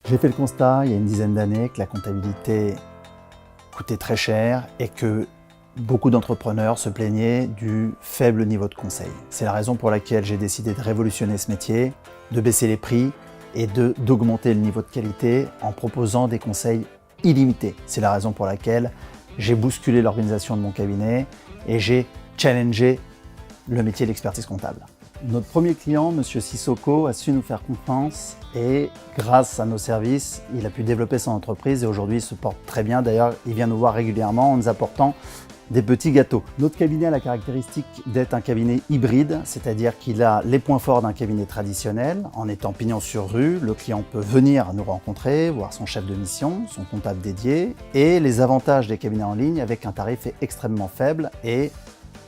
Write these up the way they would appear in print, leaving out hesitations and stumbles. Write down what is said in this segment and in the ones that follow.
J'ai fait le constat il y a une dizaine d'années que la comptabilité coûtait très cher et que beaucoup d'entrepreneurs se plaignaient du faible niveau de conseil. C'est la raison pour laquelle j'ai décidé de révolutionner ce métier, de baisser les prix et d'augmenter le niveau de qualité en proposant des conseils illimités. C'est la raison pour laquelle j'ai bousculé l'organisation de mon cabinet et j'ai challengé le métier d'expertise comptable. Notre premier client, M. Sissoko, a su nous faire confiance et grâce à nos services, il a pu développer son entreprise et aujourd'hui il se porte très bien. D'ailleurs, il vient nous voir régulièrement en nous apportant des petits gâteaux. Notre cabinet a la caractéristique d'être un cabinet hybride, c'est-à-dire qu'il a les points forts d'un cabinet traditionnel. En étant pignon sur rue, le client peut venir nous rencontrer, voir son chef de mission, son comptable dédié, et les avantages des cabinets en ligne avec un tarif extrêmement faible et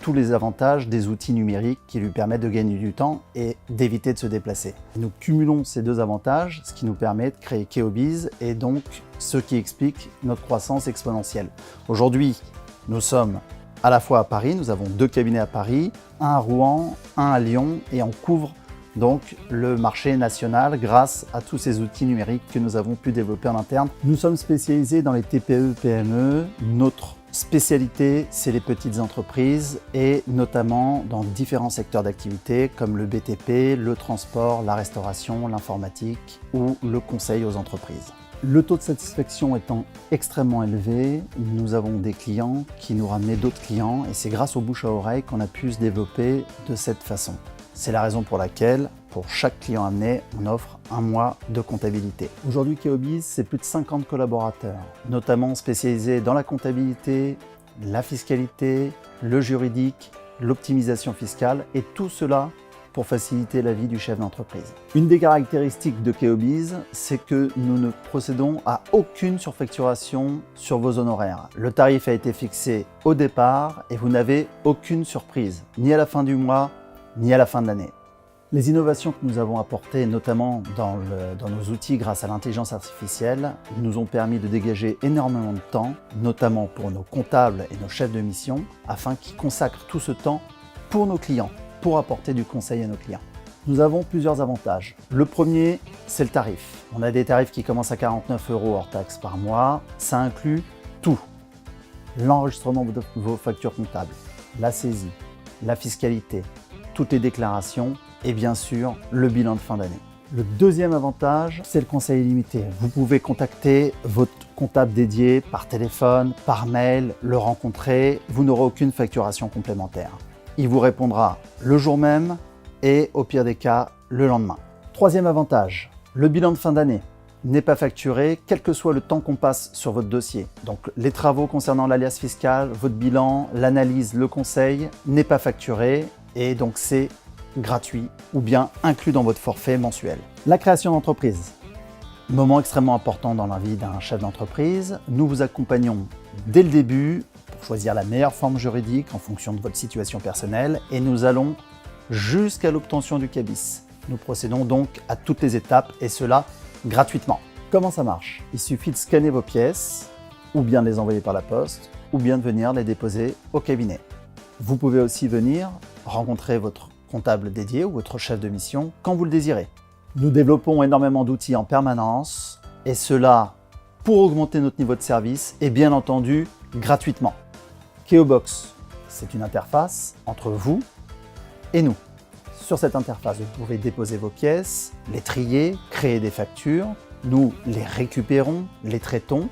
tous les avantages des outils numériques qui lui permettent de gagner du temps et d'éviter de se déplacer. Nous cumulons ces deux avantages, ce qui nous permet de créer Keobiz et donc ce qui explique notre croissance exponentielle. Aujourd'hui, nous sommes à la fois à Paris, nous avons deux cabinets à Paris, un à Rouen, un à Lyon et on couvre donc le marché national grâce à tous ces outils numériques que nous avons pu développer en interne. Nous sommes spécialisés dans les TPE-PME. Notre spécialité, c'est les petites entreprises et notamment dans différents secteurs d'activité comme le BTP, le transport, la restauration, l'informatique ou le conseil aux entreprises. Le taux de satisfaction étant extrêmement élevé, nous avons des clients qui nous ramenaient d'autres clients et c'est grâce au bouche à oreille qu'on a pu se développer de cette façon. C'est la raison pour laquelle, pour chaque client amené, on offre un mois de comptabilité. Aujourd'hui, Keobiz, c'est plus de 50 collaborateurs, notamment spécialisés dans la comptabilité, la fiscalité, le juridique, l'optimisation fiscale et tout cela pour faciliter la vie du chef d'entreprise. Une des caractéristiques de Keobiz, c'est que nous ne procédons à aucune surfacturation sur vos honoraires. Le tarif a été fixé au départ et vous n'avez aucune surprise, ni à la fin du mois, ni à la fin de l'année. Les innovations que nous avons apportées, notamment dans nos outils grâce à l'intelligence artificielle, nous ont permis de dégager énormément de temps, notamment pour nos comptables et nos chefs de mission, afin qu'ils consacrent tout ce temps pour nos clients, pour apporter du conseil à nos clients. Nous avons plusieurs avantages. Le premier, c'est le tarif. On a des tarifs qui commencent à 49 € hors taxes par mois. Ça inclut tout. L'enregistrement de vos factures comptables, la saisie, la fiscalité, toutes les déclarations et bien sûr le bilan de fin d'année. Le deuxième avantage, c'est le conseil illimité. Vous pouvez contacter votre comptable dédié par téléphone, par mail, le rencontrer. Vous n'aurez aucune facturation complémentaire. Il vous répondra le jour même et au pire des cas, le lendemain. Troisième avantage, le bilan de fin d'année n'est pas facturé quel que soit le temps qu'on passe sur votre dossier. Donc les travaux concernant l'alias fiscal, votre bilan, l'analyse, le conseil n'est pas facturé et donc c'est gratuit ou bien inclus dans votre forfait mensuel. La création d'entreprise. Moment extrêmement important dans la vie d'un chef d'entreprise. Nous vous accompagnons dès le début pour choisir la meilleure forme juridique en fonction de votre situation personnelle et nous allons jusqu'à l'obtention du KBIS. Nous procédons donc à toutes les étapes et cela gratuitement. Comment ça marche? Il suffit de scanner vos pièces ou bien de les envoyer par la poste ou bien de venir les déposer au cabinet. Vous pouvez aussi venir rencontrer votre comptable dédié ou votre chef de mission quand vous le désirez. Nous développons énormément d'outils en permanence et cela pour augmenter notre niveau de service et bien entendu gratuitement. Keobox, c'est une interface entre vous et nous. Sur cette interface, vous pouvez déposer vos pièces, les trier, créer des factures. Nous les récupérons, les traitons.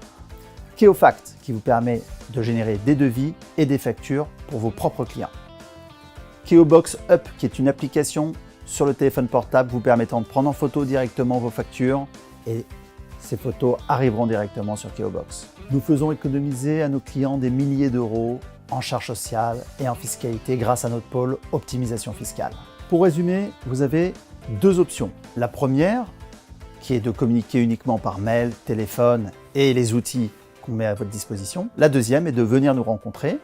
Keofact qui vous permet de générer des devis et des factures pour vos propres clients. Keobox Up qui est une application sur le téléphone portable vous permettant de prendre en photo directement vos factures et ces photos arriveront directement sur Keobox. Nous faisons économiser à nos clients des milliers d'euros en charges sociales et en fiscalité grâce à notre pôle optimisation fiscale. Pour résumer, vous avez deux options. La première, qui est de communiquer uniquement par mail, téléphone et les outils qu'on met à votre disposition. La deuxième est de venir nous rencontrer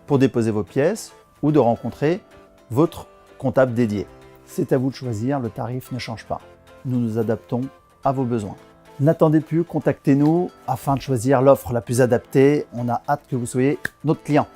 pour déposer vos pièces ou de rencontrer votre comptable dédié. C'est à vous de choisir, le tarif ne change pas. Nous nous adaptons à vos besoins. N'attendez plus, contactez-nous afin de choisir l'offre la plus adaptée. On a hâte que vous soyez notre client.